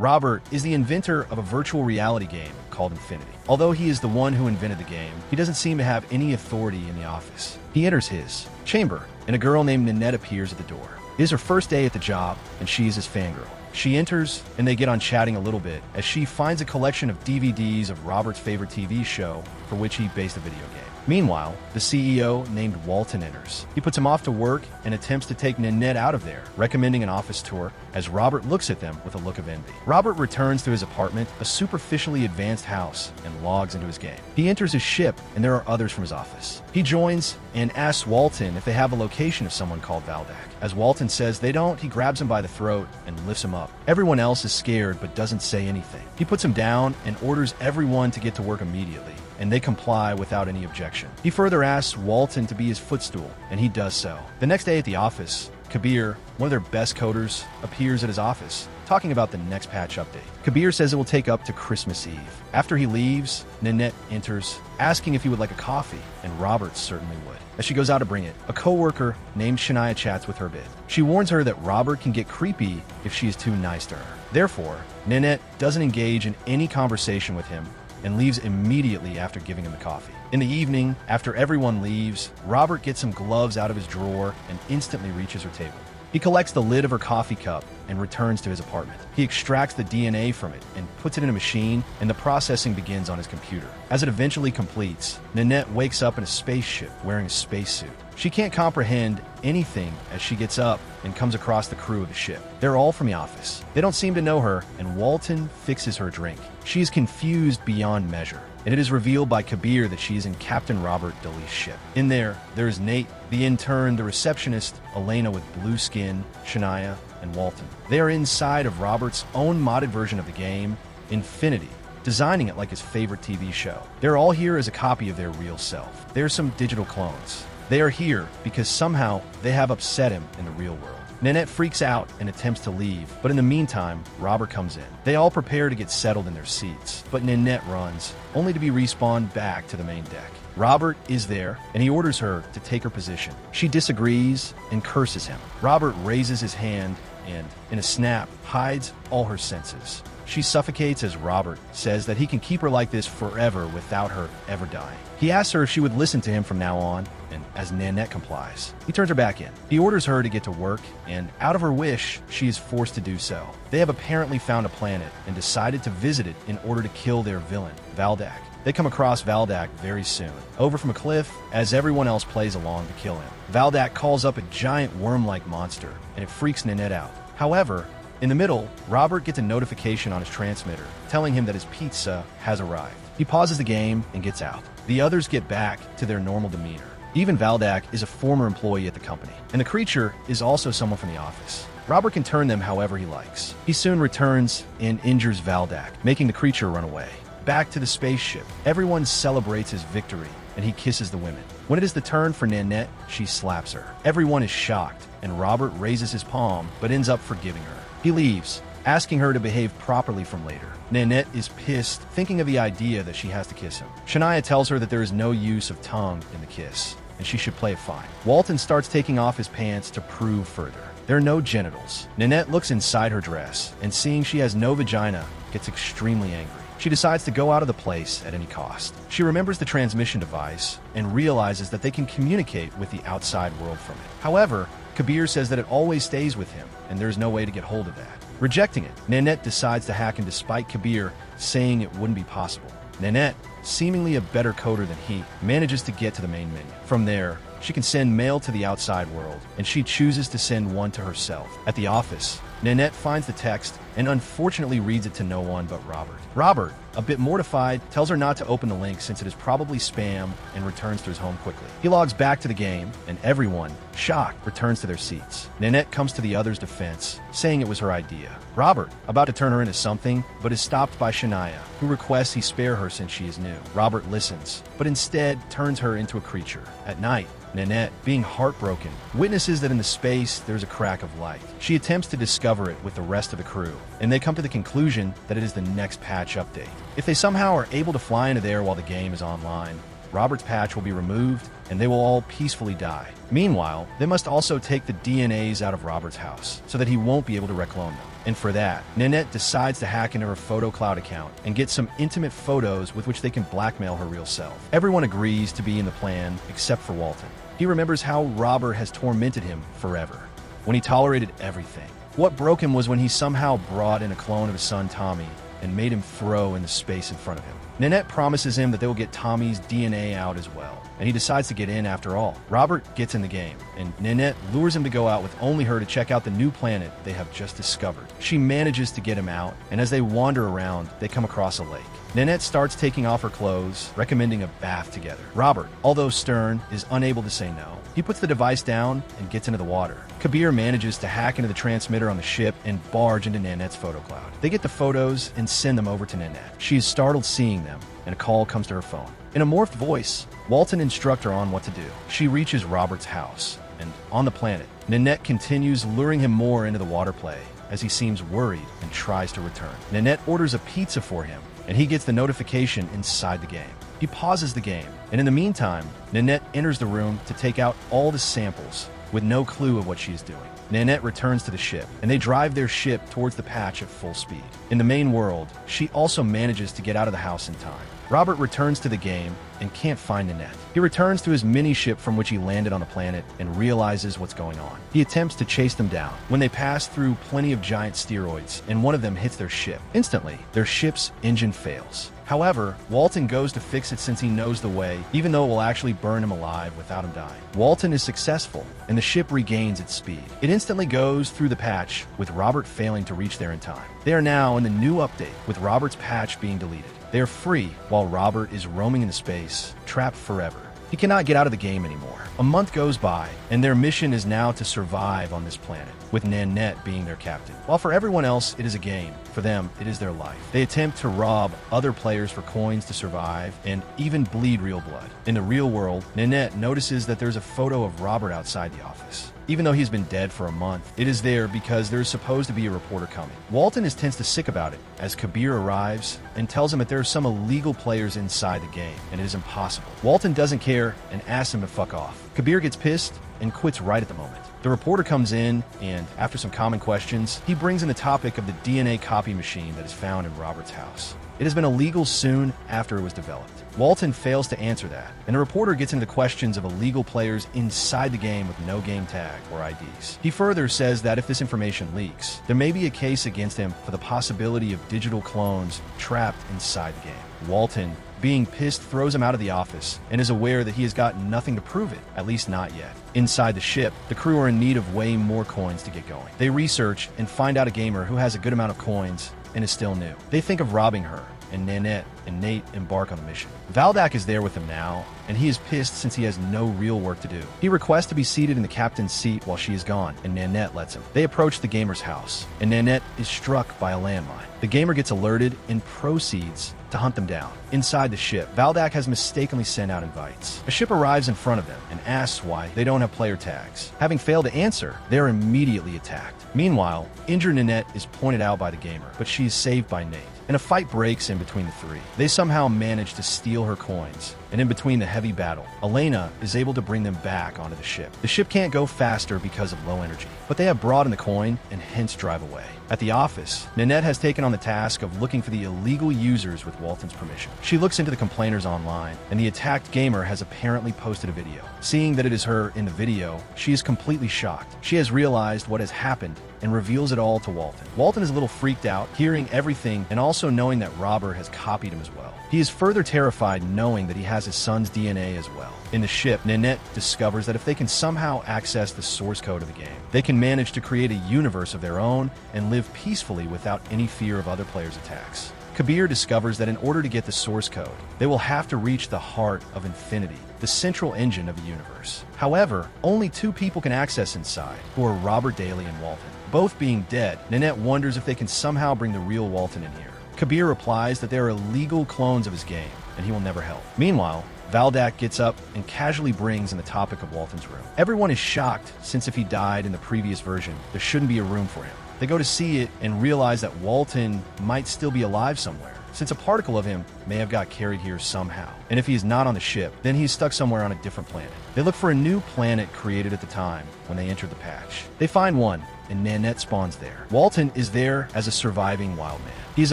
Robert is the inventor of a virtual reality game called Infinity. Although he is the one who invented the game, he doesn't seem to have any authority in the office. He enters his chamber, and a girl named Nanette appears at the door. It is her first day at the job, and she is his fangirl. She enters, and they get on chatting a little bit as she finds a collection of DVDs of Robert's favorite TV show for which he based a video game. Meanwhile, the CEO named Walton enters. He puts him off to work and attempts to take Nanette out of there, recommending an office tour as Robert looks at them with a look of envy. Robert returns to his apartment, a superficially advanced house, and logs into his game. He enters his ship, and there are others from his office. He joins and asks Walton if they have a location of someone called Valdak. As Walton says they don't, he grabs him by the throat and lifts him up. Everyone else is scared but doesn't say anything. He puts him down and orders everyone to get to work immediately, and they comply without any objection. He further asks Walton to be his footstool, and he does so. The next day at the office, Kabir, one of their best coders, appears at his office, talking about the next patch update. Kabir says it will take up to Christmas Eve. After he leaves, Nanette enters, asking if he would like a coffee, and Robert certainly would. As she goes out to bring it, a co-worker named Shania chats with her a bit. She warns her that Robert can get creepy if she is too nice to her. Therefore, Nanette doesn't engage in any conversation with him and leaves immediately after giving him the coffee. In the evening, after everyone leaves, Robert gets some gloves out of his drawer and instantly reaches her table. He collects the lid of her coffee cup and returns to his apartment. He extracts the DNA from it and puts it in a machine, and the processing begins on his computer. As it eventually completes, Nanette wakes up in a spaceship wearing a spacesuit. She can't comprehend anything as she gets up and comes across the crew of the ship. They're all from the office. They don't seem to know her, and Walton fixes her drink. She is confused beyond measure, and it is revealed by Kabir that she is in Captain Robert Dali's ship. In there is Nate, the intern, the receptionist, Elena with blue skin, Shania, and Walton. They are inside of Robert's own modded version of the game, Infinity, designing it like his favorite TV show. They're all here as a copy of their real self. They're some digital clones. They are here because somehow they have upset him in the real world. Nanette freaks out and attempts to leave, but in the meantime, Robert comes in. They all prepare to get settled in their seats, but Nanette runs, only to be respawned back to the main deck. Robert is there, and he orders her to take her position. She disagrees and curses him. Robert raises his hand and, in a snap, hides all her senses. She suffocates as Robert says that he can keep her like this forever without her ever dying. He asks her if she would listen to him from now on, and as Nanette complies, he turns her back in. He orders her to get to work, and out of her wish, she is forced to do so. They have apparently found a planet and decided to visit it in order to kill their villain, Valdak. They come across Valdak very soon, over from a cliff, as everyone else plays along to kill him. Valdak calls up a giant worm-like monster, and it freaks Nanette out. However, in the middle, Robert gets a notification on his transmitter, telling him that his pizza has arrived. He pauses the game and gets out. The others get back to their normal demeanor. Even Valdak is a former employee at the company, and the creature is also someone from the office. Robert can turn them however he likes. He soon returns and injures Valdak, making the creature run away. Back to the spaceship, everyone celebrates his victory, and he kisses the women. When it is the turn for Nanette, she slaps her. Everyone is shocked, and Robert raises his palm, but ends up forgiving her. He leaves, asking her to behave properly from later. Nanette is pissed, thinking of the idea that she has to kiss him. Shania tells her that there is no use of tongue in the kiss, and she should play it fine. Walton starts taking off his pants to prove further. There are no genitals. Nanette looks inside her dress, and seeing she has no vagina, gets extremely angry. She decides to go out of the place at any cost. She remembers the transmission device and realizes that they can communicate with the outside world from it. However, Kabir says that it always stays with him, and there's no way to get hold of that. Rejecting it, Nanette decides to hack in despite Kabir saying it wouldn't be possible. Nanette, seemingly a better coder than he, manages to get to the main menu. From there, she can send mail to the outside world, and she chooses to send one to herself. At the office, Nanette finds the text and unfortunately reads it to no one but Robert. Robert, a bit mortified, tells her not to open the link since it is probably spam and returns to his home quickly. He logs back to the game, and everyone, shocked, returns to their seats. Nanette comes to the others' defense, saying it was her idea. Robert, about to turn her into something, but is stopped by Shania, who requests he spare her since she is new. Robert listens, but instead turns her into a creature. At night, Nanette, being heartbroken, witnesses that in the space there's a crack of light. She attempts to discover it with the rest of the crew, and they come to the conclusion that it is the next patch update. If they somehow are able to fly into there while the game is online, Robert's patch will be removed, and they will all peacefully die. Meanwhile, they must also take the DNAs out of Robert's house so that he won't be able to reclone them. And for that, Nanette decides to hack into her PhotoCloud account and get some intimate photos with which they can blackmail her real self. Everyone agrees to be in the plan except for Walton. He remembers how Robert has tormented him forever, when he tolerated everything. What broke him was when he somehow brought in a clone of his son Tommy and made him throw in the space in front of him. Nanette promises him that they will get Tommy's DNA out as well, and he decides to get in after all. Robert gets in the game, and Nanette lures him to go out with only her to check out the new planet they have just discovered. She manages to get him out, and as they wander around, they come across a lake. Nanette starts taking off her clothes, recommending a bath together. Robert, although stern, is unable to say no. He puts the device down and gets into the water. Kabir manages to hack into the transmitter on the ship and barge into Nanette's PhotoCloud. They get the photos and send them over to Nanette. She is startled seeing them, and a call comes to her phone. In a morphed voice, Walton instructs her on what to do. She reaches Robert's house, and on the planet, Nanette continues luring him more into the water play as he seems worried and tries to return. Nanette orders a pizza for him, and he gets the notification inside the game. He pauses the game, and in the meantime, Nanette enters the room to take out all the samples with no clue of what she is doing. Nanette returns to the ship, and they drive their ship towards the patch at full speed. In the main world, she also manages to get out of the house in time. Robert returns to the game and can't find Nanette. He returns to his mini-ship from which he landed on the planet and realizes what's going on. He attempts to chase them down when they pass through plenty of giant steroids, and one of them hits their ship. Instantly, their ship's engine fails. However, Walton goes to fix it since he knows the way, even though it will actually burn him alive without him dying. Walton is successful, and the ship regains its speed. It instantly goes through the patch, with Robert failing to reach there in time. They are now in the new update, with Robert's patch being deleted. They are free, while Robert is roaming into space, trapped forever. He cannot get out of the game anymore. A month goes by, and their mission is now to survive on this planet, with Nanette being their captain. While for everyone else it is a game, for them it is their life. They attempt to rob other players for coins to survive, and even bleed real blood. In the real world, Nanette notices that there's a photo of Robert outside the office. Even though he's been dead for a month, it is there because there is supposed to be a reporter coming. Walton is tense to sick about it as Kabir arrives and tells him that there are some illegal players inside the game, and it is impossible. Walton doesn't care and asks him to fuck off. Kabir gets pissed and quits right at the moment. The reporter comes in, and after some common questions, he brings in the topic of the DNA copy machine that is found in Robert's house. It has been illegal soon after it was developed. Walton fails to answer that, and the reporter gets into the questions of illegal players inside the game with no game tag or IDs. He further says that if this information leaks, there may be a case against him for the possibility of digital clones trapped inside the game. Walton, being pissed, throws him out of the office and is aware that he has got nothing to prove it, at least not yet. Inside the ship, the crew are in need of way more coins to get going. They research and find out a gamer who has a good amount of coins and is still new. They think of robbing her, and Nanette and Nate embark on the mission. Valdak is there with them now, and he is pissed since he has no real work to do. He requests to be seated in the captain's seat while she is gone, and Nanette lets him. They approach the gamer's house, and Nanette is struck by a landmine. The gamer gets alerted and proceeds to hunt them down. Inside the ship, Valdak has mistakenly sent out invites. A ship arrives in front of them and asks why they don't have player tags. Having failed to answer, they are immediately attacked. Meanwhile, injured Nanette is pointed out by the gamer, but she is saved by Nate, and a fight breaks in between the three. They somehow manage to steal her coins, and in between the heavy battle, Elena is able to bring them back onto the ship. The ship can't go faster because of low energy, but they have brought in the coin and hence drive away. At the office, Nanette has taken on the task of looking for the illegal users with Walton's permission. She looks into the complainers online, and the attacked gamer has apparently posted a video. Seeing that it is her in the video, she is completely shocked. She has realized what has happened and reveals it all to Walton. Walton is a little freaked out, hearing everything and also knowing that Robert has copied him as well. He is further terrified knowing that he has his son's DNA as well. In the ship, Nanette discovers that if they can somehow access the source code of the game, they can manage to create a universe of their own and live peacefully without any fear of other players' attacks. Kabir discovers that in order to get the source code, they will have to reach the heart of infinity, the central engine of the universe. However, only two people can access inside, who are Robert Daly and Walton. Both being dead, Nanette wonders if they can somehow bring the real Walton in here. Kabir replies that they are illegal clones of his game, and he will never help. Meanwhile, Valdak gets up and casually brings in the topic of Walton's room. Everyone is shocked, since if he died in the previous version, there shouldn't be a room for him. They go to see it and realize that Walton might still be alive somewhere. since a particle of him may have got carried here somehow. And if he is not on the ship, then he's stuck somewhere on a different planet. They look for a new planet created at the time when they entered the patch. They find one, and Nanette spawns there. Walton is there as a surviving wild man. He is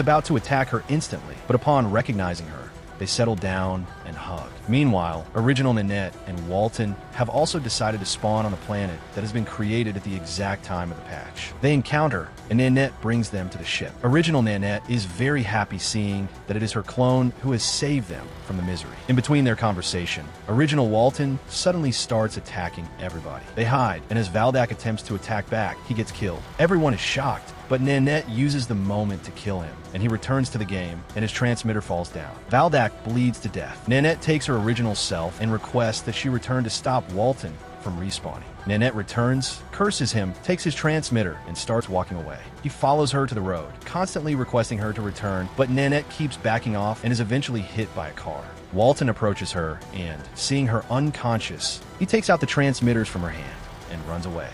about to attack her instantly, but upon recognizing her, they settle down and hug. Meanwhile, original Nanette and Walton have also decided to spawn on the planet that has been created at the exact time of the patch. They encounter, and Nanette brings them to the ship. Original Nanette is very happy seeing that it is her clone who has saved them from the misery. In between their conversation, original Walton suddenly starts attacking everybody. They hide, and as Valdak attempts to attack back, he gets killed. Everyone is shocked, but Nanette uses the moment to kill him, and he returns to the game, and his transmitter falls down. Valdak bleeds to death. Nanette takes her original self and requests that she return to stop Walton from respawning. Nanette returns, curses him, takes his transmitter, and starts walking away. He follows her to the road, constantly requesting her to return, but Nanette keeps backing off and is eventually hit by a car. Walton approaches her, and, seeing her unconscious, he takes out the transmitters from her hand and runs away.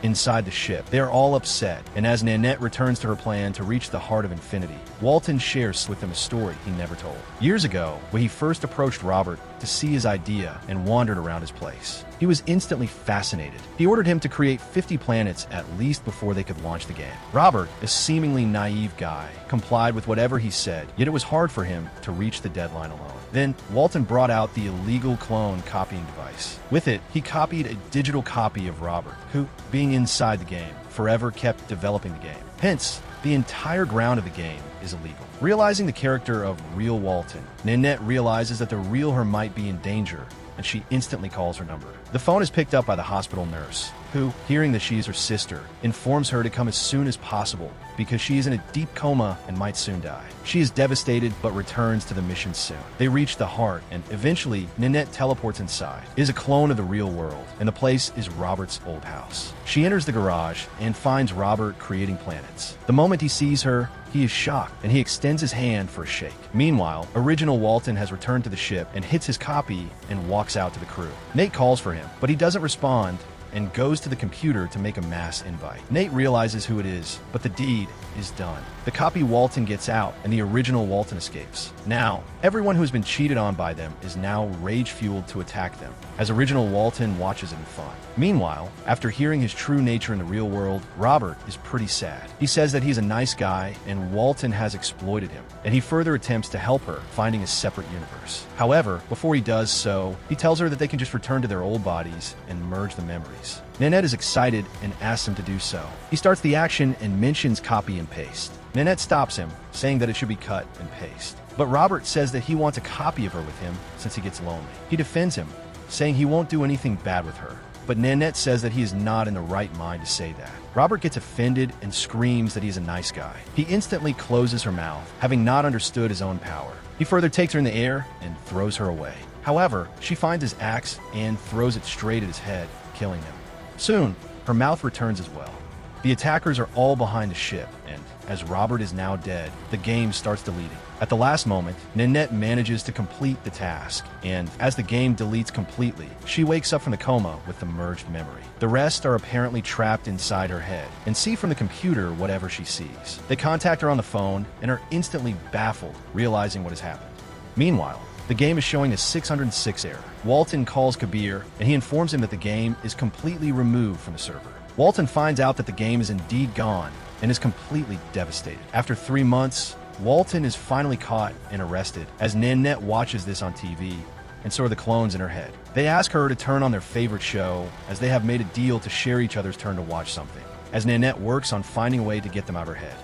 Inside the ship, they are all upset, and as Nanette returns to her plan to reach the heart of infinity, Walton shares with them a story he never told. Years ago, when he first approached Robert to see his idea and wandered around his place, he was instantly fascinated. He ordered him to create 50 planets at least before they could launch the game. Robert, a seemingly naive guy, complied with whatever he said, yet it was hard for him to reach the deadline alone. Then, Walton brought out the illegal clone copying device. With it, he copied a digital copy of Robert, who, being inside the game, forever kept developing the game. Hence, the entire ground of the game is illegal. Realizing the character of real Walton, Nanette realizes that the real her might be in danger, and she instantly calls her number. The phone is picked up by the hospital nurse, who, hearing that she is her sister, informs her to come as soon as possible because she is in a deep coma and might soon die. She is devastated but returns to the mission soon. They reach the heart, and eventually Nanette teleports inside. It is a clone of the real world, and the place is Robert's old house. She enters the garage and finds Robert creating planets. The moment he sees her, he is shocked, and he extends his hand for a shake. Meanwhile, original Walton has returned to the ship and hits his copy and walks out to the crew. Nate calls for him, but he doesn't respond and goes to the computer to make a mass invite. Nate realizes who it is, but the deed is done. The copy Walton gets out, and the original Walton escapes. Now, everyone who has been cheated on by them is now rage-fueled to attack them, as original Walton watches it in fun. Meanwhile, after hearing his true nature in the real world, Robert is pretty sad. He says that he's a nice guy, and Walton has exploited him, and he further attempts to help her, finding a separate universe. However, before he does so, he tells her that they can just return to their old bodies and merge the memories. Nanette is excited and asks him to do so. He starts the action and mentions copy and paste. Nanette stops him, saying that it should be cut and paste. But Robert says that he wants a copy of her with him since he gets lonely. He defends him, saying he won't do anything bad with her. But Nanette says that he is not in the right mind to say that. Robert gets offended and screams that he's a nice guy. He instantly closes her mouth, having not understood his own power. He further takes her in the air and throws her away. However, she finds his axe and throws it straight at his head, killing him. Soon, her mouth returns as well. The attackers are all behind the ship, and as Robert is now dead, the game starts deleting. At the last moment, Nanette manages to complete the task, and as the game deletes completely, she wakes up from the coma with the merged memory. The rest are apparently trapped inside her head, and see from the computer whatever she sees. They contact her on the phone, and are instantly baffled, realizing what has happened. Meanwhile, the game is showing a 606 error. Walton calls Kabir, and he informs him that the game is completely removed from the server. Walton finds out that the game is indeed gone, and is completely devastated. After 3 months, Walton is finally caught and arrested, as Nanette watches this on TV, and so are the clones in her head. They ask her to turn on their favorite show, as they have made a deal to share each other's turn to watch something, as Nanette works on finding a way to get them out of her head.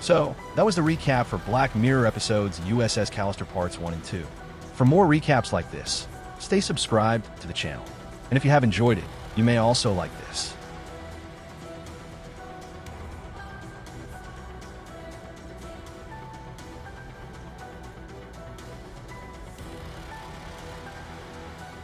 So, that was the recap for Black Mirror episodes USS Callister Parts 1 and 2. For more recaps like this, stay subscribed to the channel. And if you have enjoyed it, you may also like this.